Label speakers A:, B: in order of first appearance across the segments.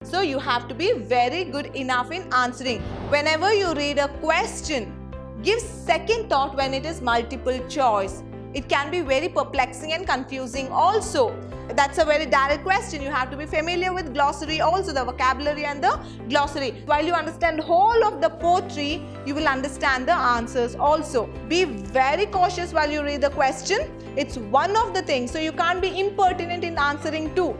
A: So you have to be very good enough in answering. Whenever you read a question, give second thought when it is multiple choice. It can be very perplexing and confusing also. That's a very direct question. You have to be familiar with glossary also, the vocabulary and the glossary. While you understand whole of the poetry, you will understand the answers also. Be very cautious while you read the question. It's one of the things. So you can't be impertinent in answering too.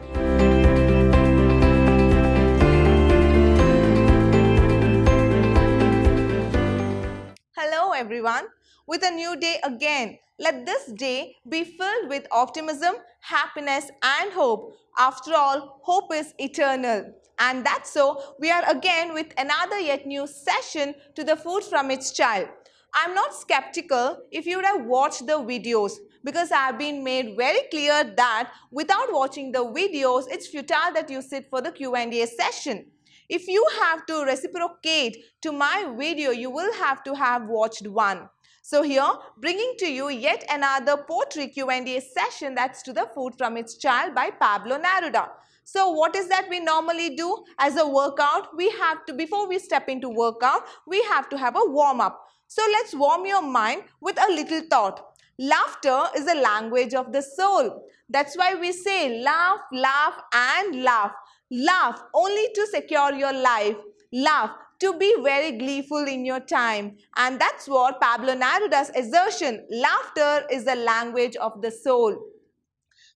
A: Hello everyone. With a new day again. Let this day be filled with optimism, happiness and hope. After all, hope is eternal. And that's so we are again with another yet new session to the Food from its Child. I'm not skeptical if you would have watched the videos, because I have been made very clear that without watching the videos, it's futile that you sit for the Q&A session. If you have to reciprocate to my video, you will have to have watched one. So here, bringing to you yet another poetry Q&A session, that's to the Food from its Child by Pablo Neruda. So what is that we normally do as a workout? We have to, before we step into workout, we have to have a warm-up. So let's warm your mind with a little thought. Laughter is a language of the soul. That's why we say laugh, laugh and laugh. Laugh only to secure your life. Laugh to be very gleeful in your time. And that's what Pablo Neruda's assertion. Laughter is the language of the soul.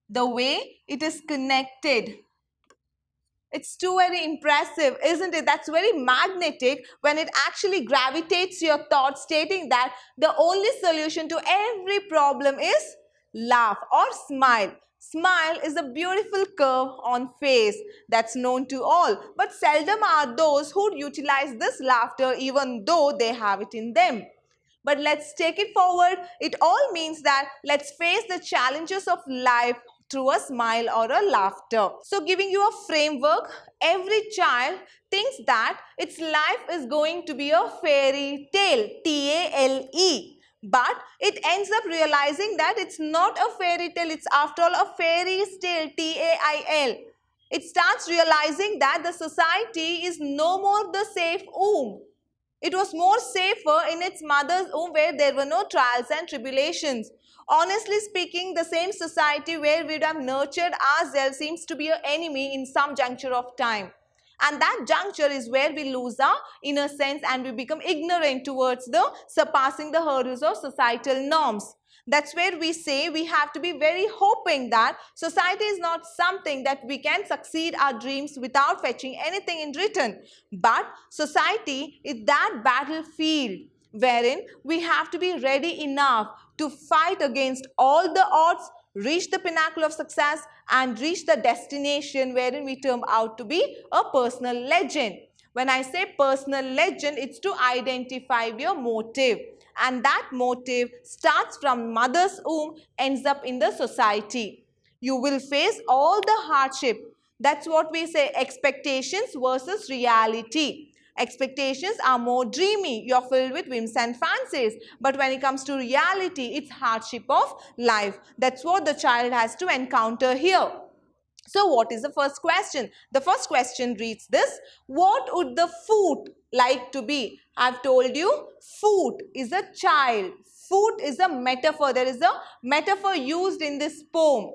A: The way it is connected. It's too very impressive, isn't it? That's very magnetic when it actually gravitates your thoughts, stating that the only solution to every problem is laugh or smile. Smile is a beautiful curve on face that's known to all, but seldom are those who utilize this laughter even though they have it in them. But let's take it forward. It all means that let's face the challenges of life through a smile or a laughter. So giving you a framework, every child thinks that its life is going to be a fairy tale, T-A-L-E. But it ends up realizing that it's not a fairy tale, it's after all a fairy's tale, T-A-I-L. It starts realizing that the society is no more the safe womb. It was more safer in its mother's womb where there were no trials and tribulations. Honestly speaking, the same society where we would have nurtured ourselves seems to be an enemy in some juncture of time. And that juncture is where we lose our innocence and we become ignorant towards the surpassing the hurdles of societal norms. That's where we say we have to be very hoping that society is not something that we can succeed our dreams without fetching anything in return. But society is that battlefield wherein we have to be ready enough to fight against all the odds, reach the pinnacle of success and reach the destination wherein we turn out to be a personal legend. When I say personal legend, it's to identify your motive. And that motive starts from mother's womb, ends up in the society. You will face all the hardship. That's what we say, expectations versus reality. Expectations are more dreamy. You're filled with whims and fancies. But when it comes to reality, it's hardship of life. That's what the child has to encounter here. So what is the first question? The first question reads this: what would the food like to be? I've told you, food is a child. Food is a metaphor. There is a metaphor used in this poem.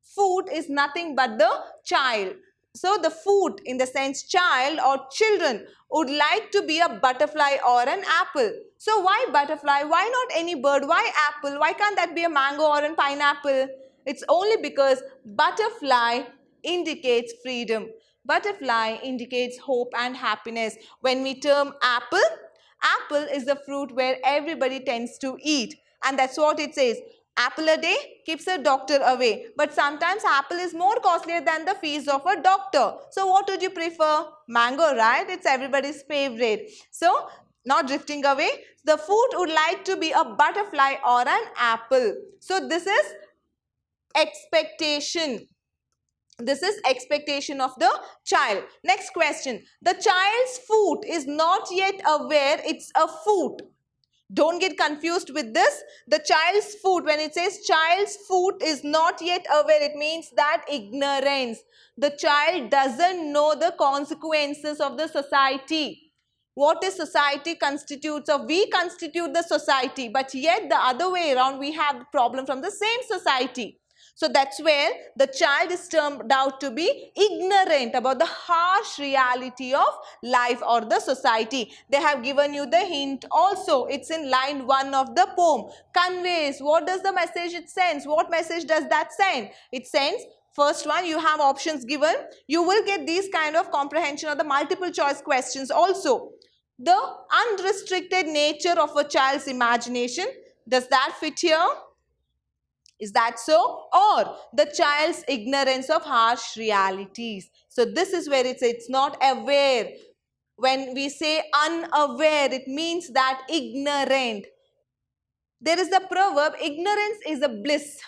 A: Food is nothing but the child. So the food in the sense child or children would like to be a butterfly or an apple. So why butterfly? Why not any bird? Why apple? Why can't that be a mango or a pineapple? It's only because butterfly indicates freedom. Butterfly indicates hope and happiness. When we term apple, apple is the fruit where everybody tends to eat. And that's what it says. Apple a day keeps a doctor away. But sometimes apple is more costlier than the fees of a doctor. So what would you prefer? Mango, right? It's everybody's favorite. So not drifting away, the food would like to be a butterfly or an apple. So this is expectation. This is expectation of the child. Next question. The child's foot is not yet aware it's a foot. Don't get confused with this. The child's foot, when it says child's foot is not yet aware, it means that ignorance. The child doesn't know the consequences of the society. What is society constitutes of? We constitute the society, but yet the other way around, we have the problem from the same society. So that's where the child is termed out to be ignorant about the harsh reality of life or the society. They have given you the hint also. It's in line 1 of the poem. Conveys. What does the message it sends? What message does that send? It sends, first one, you have options given. You will get these kind of comprehension of the multiple choice questions also. The unrestricted nature of a child's imagination. Does that fit here? Is that so? Or the child's ignorance of harsh realities. So this is where it's not aware. When we say unaware, it means that ignorant. There is the proverb, ignorance is a bliss.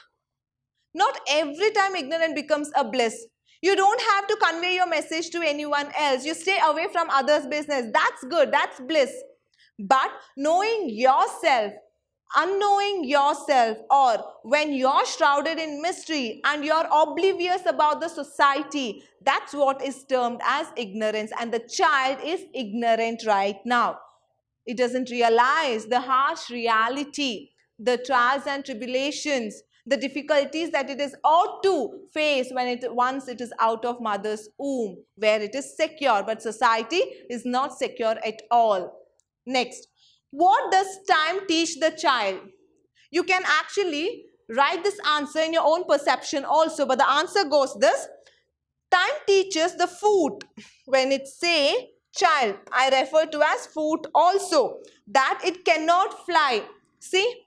A: Not every time ignorant becomes a bliss. You don't have to convey your message to anyone else. You stay away from others' business. That's good. That's bliss. But knowing yourself, unknowing yourself, or when you're shrouded in mystery and you're oblivious about the society, that's what is termed as ignorance. And the child is ignorant right now. It doesn't realize the harsh reality, the trials and tribulations, the difficulties that it is ought to face once it is out of mother's womb, where it is secure, but society is not secure at all. Next, what does time teach the child? You can actually write this answer in your own perception also, but the answer goes this. Time teaches the foot. When it say child, I refer to as foot also, that it cannot fly. See,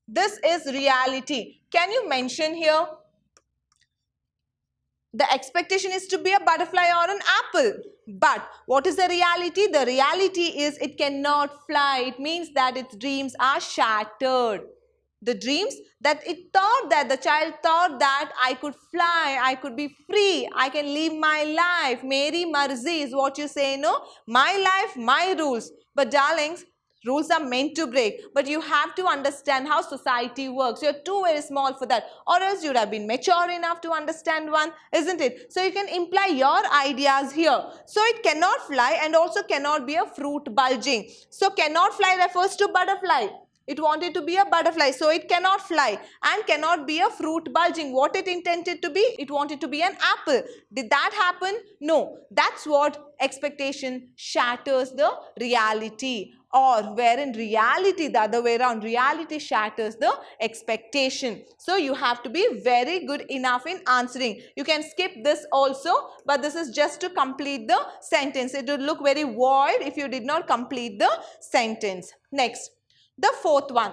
A: this is reality. Can you mention here? The expectation is to be a butterfly or an apple. But what is the reality? The reality is it cannot fly. It means that its dreams are shattered. The dreams that it thought, that the child thought that I could fly, I could be free, I can live my life. Meri marzi is what you say, no? My life, my rules. But darlings, rules are meant to break, but you have to understand how society works. You're too very small for that, or else you'd have been mature enough to understand one, isn't it? So you can imply your ideas here. So it cannot fly and also cannot be a fruit bulging. So cannot fly refers to butterfly. It wanted to be a butterfly, so it cannot fly, and cannot be a fruit bulging. What it intended to be? It wanted to be an apple. Did that happen? No. That's what expectation shatters the reality. Or where in reality, the other way around, reality shatters the expectation. So you have to be very good enough in answering. You can skip this also, but this is just to complete the sentence. It would look very void if you did not complete the sentence. Next, the fourth one.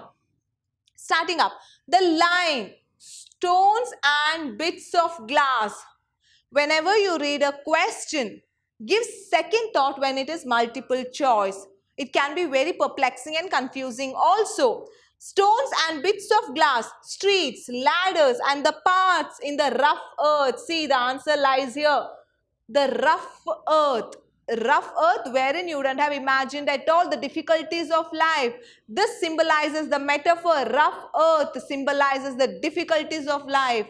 A: Starting up, the line, stones and bits of glass. Whenever you read a question, give second thought when it is multiple choice. It can be very perplexing and confusing also. Stones and bits of glass, streets, ladders, and the parts in the rough earth. See, the answer lies here. The rough earth. Rough earth wherein you wouldn't have imagined at all the difficulties of life. This symbolizes the metaphor. Rough earth symbolizes the difficulties of life.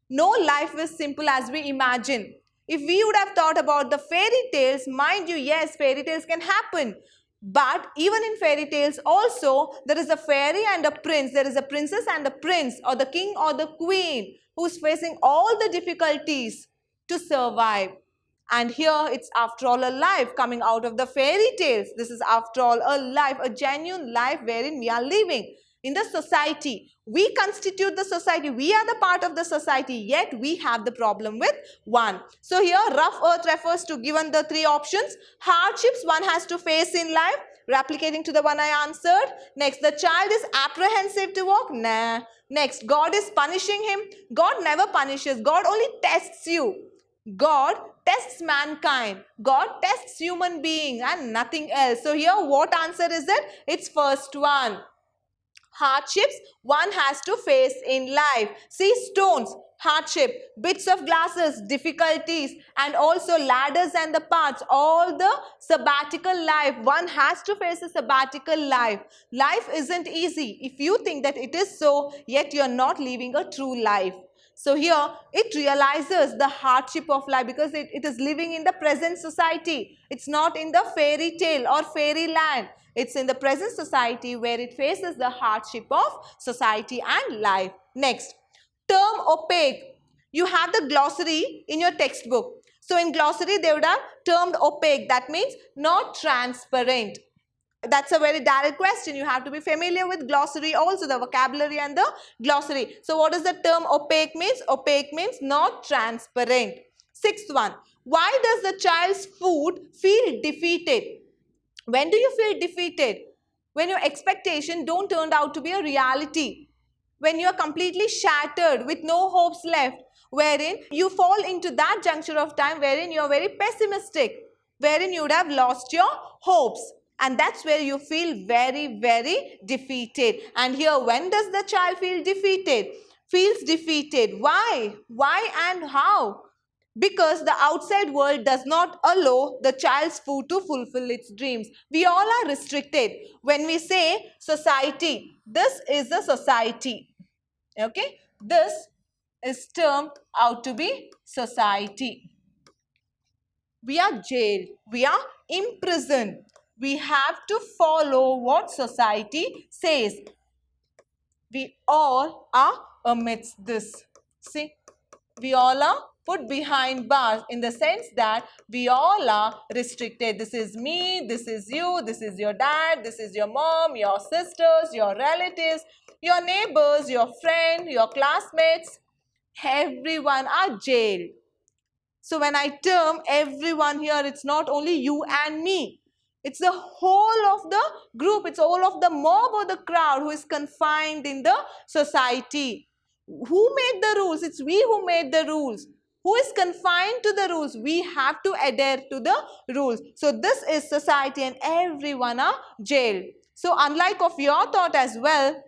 A: No life is simple as we imagine. If we would have thought about the fairy tales, mind you, yes, fairy tales can happen. But even in fairy tales also, there is a fairy and a prince. There is a princess and a prince, or the king or the queen, who is facing all the difficulties to survive. And here it's after all a life coming out of the fairy tales. This is after all a life, a genuine life wherein we are living. In the society, we constitute the society, we are the part of the society, yet we have the problem with one. So here rough earth refers to, given the three options, hardships one has to face in life, replicating to the one I answered. Next, the child is apprehensive to walk. Nah. Next, God is punishing him. God never punishes. God only tests you. God tests mankind. God tests human being and nothing else. So here what answer is it? It's first one. Hardships one has to face in life. See, stones, hardship, bits of glasses, difficulties, and also ladders and the paths, all the sabbatical life. One has to face a sabbatical life. Life isn't easy. If you think that it is so, yet you're not living a true life. So here it realizes the hardship of life because it is living in the present society. It's not in the fairy tale or fairyland. It's in the present society where it faces the hardship of society and life. Next, term opaque. You have the glossary in your textbook. So in glossary they would have termed opaque. That means not transparent. That's a very direct question. You have to be familiar with glossary also, the vocabulary and the glossary. So what does the term opaque means? Opaque means not transparent. Sixth one, why does the child's food feel defeated? When do you feel defeated? When your expectation don't turn out to be a reality. When you are completely shattered with no hopes left, wherein you fall into that juncture of time wherein you are very pessimistic, wherein you would have lost your hopes. And that's where you feel very, very defeated. And here, when does the child feel defeated? Feels defeated. Why? Why and how? Because the outside world does not allow the child's food to fulfill its dreams. We all are restricted. When we say society, this is the society. Okay? This is termed out to be society. We are jailed. We are imprisoned. We have to follow what society says. We all are amidst this. See, we all are put behind bars in the sense that we all are restricted. This is me, this is you, this is your dad, this is your mom, your sisters, your relatives, your neighbors, your friend, your classmates. Everyone are jailed. So when I term everyone here, it's not only you and me. It's the whole of the group. It's all of the mob or the crowd who is confined in the society. Who made the rules? It's we who made the rules. Who is confined to the rules? We have to adhere to the rules. So this is society and everyone are jailed. So unlike of your thought as well,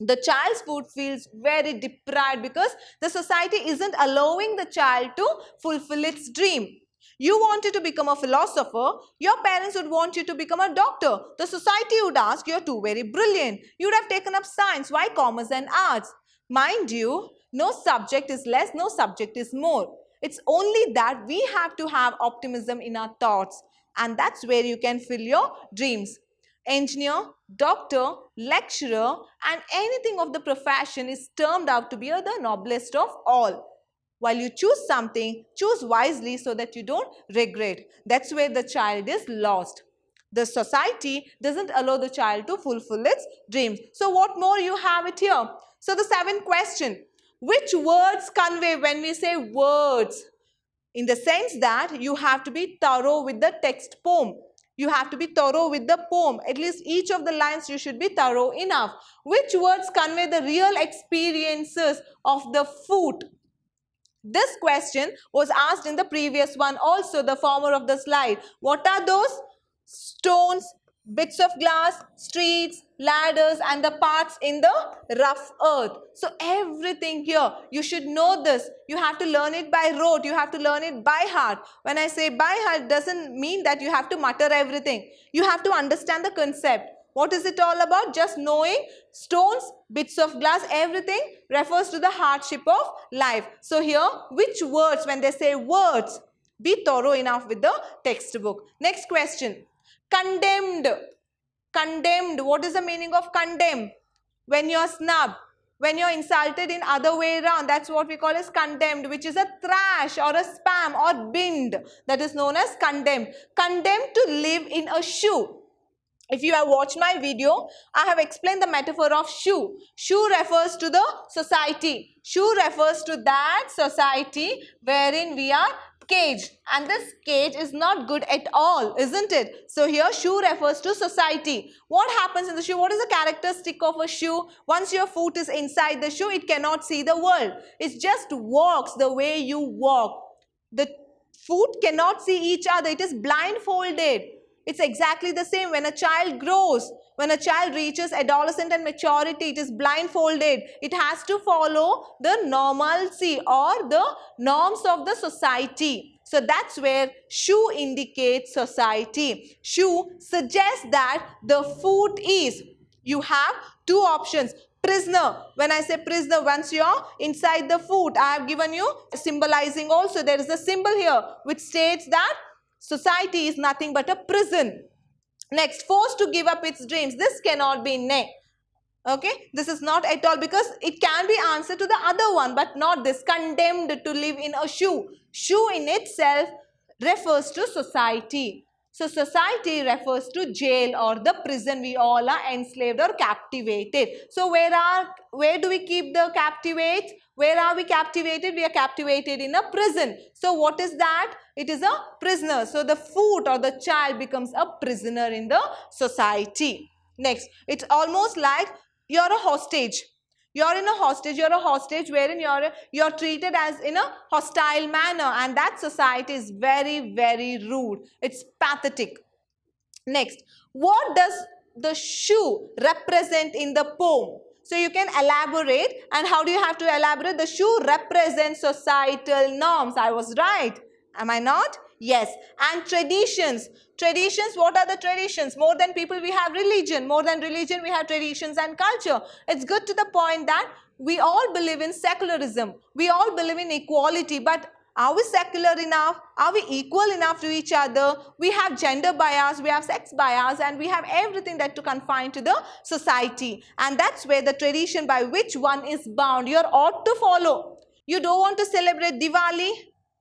A: the child's food feels very deprived because the society isn't allowing the child to fulfill its dream. You wanted to become a philosopher, your parents would want you to become a doctor. The society would ask, you're too very brilliant. You would have taken up science, why commerce and arts? Mind you, no subject is less, no subject is more. It's only that we have to have optimism in our thoughts, and that's where you can fill your dreams. Engineer, doctor, lecturer, and anything of the profession is termed out to be the noblest of all. While you choose something, choose wisely so that you don't regret. That's where the child is lost. The society doesn't allow the child to fulfill its dreams. So what more you have it here? So the seventh question, which words convey when we say words? In the sense that you have to be thorough with the text poem. You have to be thorough with the poem. At least each of the lines you should be thorough enough. Which words convey the real experiences of the food? This question was asked in the previous one also, the former of the slide. What are those? Stones, bits of glass, streets, ladders, and the paths in the rough earth. So everything here, you should know this. You have to learn it by rote. You have to learn it by heart. When I say by heart, it doesn't mean that you have to mutter everything. You have to understand the concept. What is it all about? Just knowing stones, bits of glass, everything refers to the hardship of life. So here, which words, when they say words, be thorough enough with the textbook. Next question. Condemned. Condemned. What is the meaning of condemn? When you are snubbed, when you are insulted in other way around, that's what we call as condemned, which is a trash or a spam or binned. That is known as condemned. Condemned to live in a shoe. If you have watched my video, I have explained the metaphor of shoe. Shoe refers to the society. Shoe refers to that society wherein we are caged. And this cage is not good at all, isn't it? So here shoe refers to society. What happens in the shoe? What is the characteristic of a shoe? Once your foot is inside the shoe, it cannot see the world. It just walks the way you walk. The foot cannot see each other. It is blindfolded. It's exactly the same when a child grows. When a child reaches adolescent and maturity, it is blindfolded. It has to follow the normalcy or the norms of the society. So that's where shoe indicates society. Shoe suggests that the foot is. You have two options. Prisoner. When I say prisoner, once you're inside the foot, I have given you symbolizing also. There is a symbol here which states that society is nothing but a prison. Next, forced to give up its dreams. This cannot be nay. Okay, this is not at all, because it can be answer to the other one, but not this. Condemned to live in a shoe. Shoe in itself refers to society. So society refers to jail or the prison. We all are enslaved or captivated. So where do we keep the captivates? Where are we captivated? We are captivated in a prison. So what is that? It is a prisoner. So the foot or the child becomes a prisoner in the society. Next, it's almost like you're a hostage. You're a hostage wherein you're treated as in a hostile manner, and that society is very, very rude. It's pathetic. Next, what does the shoe represent in the poem? So you can elaborate, and how do you have to elaborate? The shoe represents societal norms. I was right. Am I not? Yes. And traditions. Traditions, what are the traditions? More than people, we have religion. More than religion, we have traditions and culture. It's good to the point that we all believe in secularism. We all believe in equality. But are we secular enough? Are we equal enough to each other? We have gender bias, we have sex bias, and we have everything that to confine to the society. And that's where the tradition by which one is bound, you're ought to follow. You don't want to celebrate Diwali,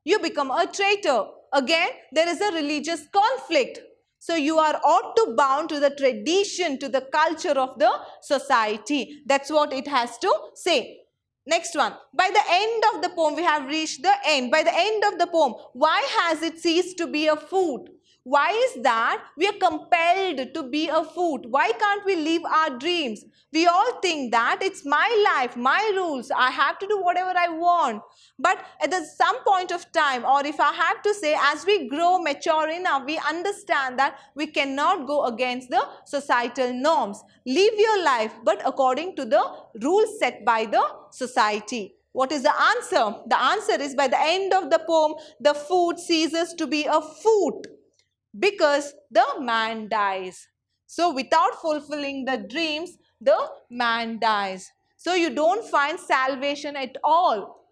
A: you become a traitor. Again, there is a religious conflict. So you are ought to bound to the tradition, to the culture of the society. That's what it has to say. Next one. By the end of the poem, we have reached the end. By the end of the poem, why has it ceased to be a food? Why is that we are compelled to be a food? Why can't we live our dreams? We all think that it's my life, my rules. I have to do whatever I want. But at some point of time, or if I have to say, as we grow mature enough, we understand that we cannot go against the societal norms. Live your life, but according to the rules set by the society. What is the answer? The answer is, by the end of the poem, the food ceases to be a food because the man dies. So without fulfilling the dreams, the man dies. So you don't find salvation at all.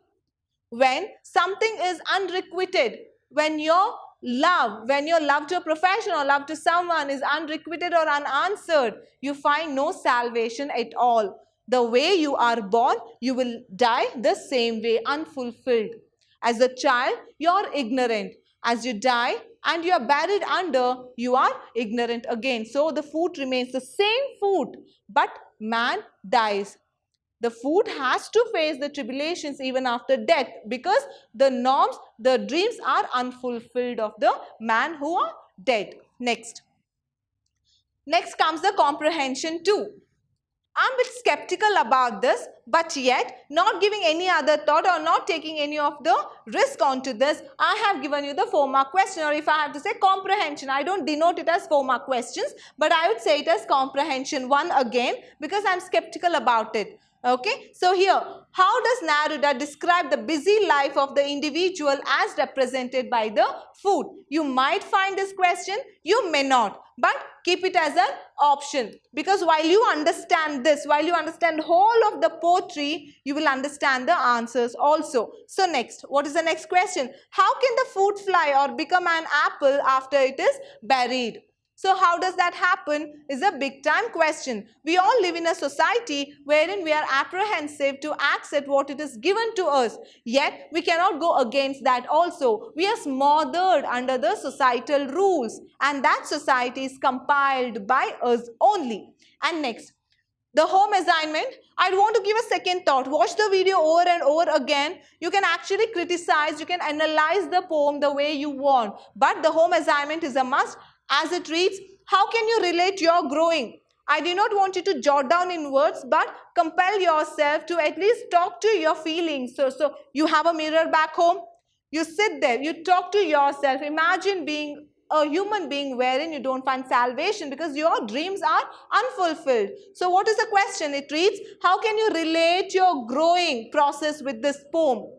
A: When something is unrequited, when your love to a profession or love to someone is unrequited or unanswered, you find no salvation at all. The way you are born, you will die the same way, unfulfilled. As a child, you are ignorant. As you die and you are buried under, you are ignorant again. So the food remains the same food, but man dies. The food has to face the tribulations even after death, because the norms, the dreams are unfulfilled of the man who are dead. Next comes the comprehension 2. I'm a bit skeptical about this, but yet not giving any other thought or not taking any of the risk onto this, I have given you the 4-mark question, or if I have to say comprehension, I don't denote it as 4-mark questions, but I would say it as comprehension 1 again, because I'm skeptical about it. Okay, so here, how does Neruda describe the busy life of the individual as represented by the food? You might find this question, you may not, but keep it as an option, because while you understand this, while you understand whole of the poetry, you will understand the answers also. So next, what is the next question? How can the fruit fly or become an apple after it is buried? So how does that happen is a big time question. We all live in a society wherein we are apprehensive to accept what it is given to us. Yet we cannot go against that also. We are smothered under the societal rules, and that society is compiled by us only. And next, the home assignment, I want to give a second thought. Watch the video over and over again. You can actually criticize, you can analyze the poem the way you want. But the home assignment is a must. As it reads, how can you relate your growing? I do not want you to jot down in words, but compel yourself to at least talk to your feelings. So you have a mirror back home. You sit there, you talk to yourself. Imagine being a human being wherein you don't find salvation because your dreams are unfulfilled. So what is the question? It reads, how can you relate your growing process with this poem?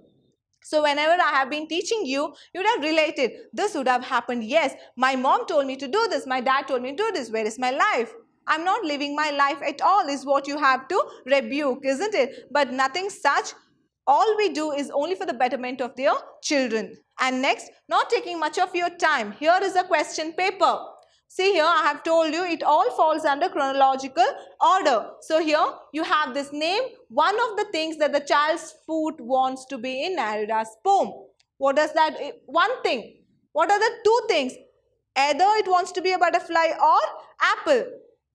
A: So whenever I have been teaching you, you would have related. This would have happened. Yes, my mom told me to do this. My dad told me to do this. Where is my life? I'm not living my life at all is what you have to rebuke, isn't it? But nothing such. All we do is only for the betterment of their children. And next, not taking much of your time. Here is a question paper. See here, I have told you it all falls under chronological order. So here you have this name, one of the things that the child's foot wants to be in Neruda's poem. What does that, one thing. What are the two things? Either it wants to be a butterfly or apple.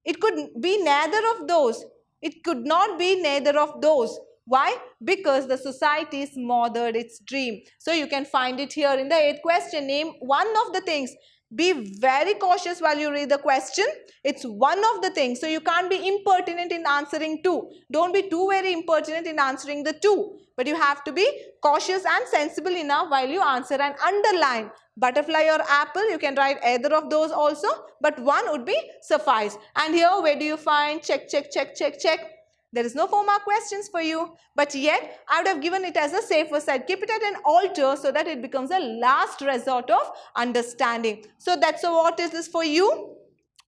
A: It could be neither of those. It could not be neither of those. Why? Because the society smothered its dream. So you can find it here in the 8th question. Name one of the things. Be very cautious while you read the question. It's one of the things. So you can't be impertinent in answering two. Don't be too very impertinent in answering the two. But you have to be cautious and sensible enough while you answer and underline. Butterfly or apple, you can write either of those also. But one would be suffice. And here, where do you find? Check, check, check, check, check. There is no 4-mark questions for you. But yet, I would have given it as a safer side. Keep it at an altar so that it becomes a last resort of understanding. So that's what is this for you?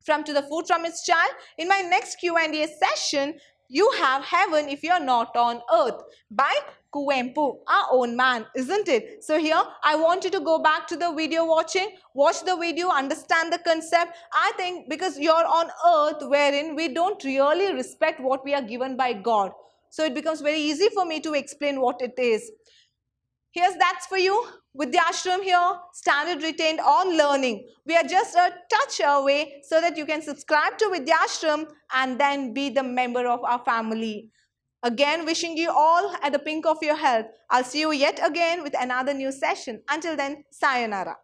A: From To the Food from Its Child. In my next Q&A session, you have Heaven If You're Not on Earth by Kuvempu, our own man, isn't it? So here, I want you to go back to the video watching, watch the video, understand the concept. I think because you're on earth wherein we don't really respect what we are given by God. So it becomes very easy for me to explain what it is. Here's that's for you. Vidyashram here, standard retained on learning. We are just a touch away so that you can subscribe to Vidyashram and then be the member of our family. Again, wishing you all at the pink of your health. I'll see you yet again with another new session. Until then, sayonara.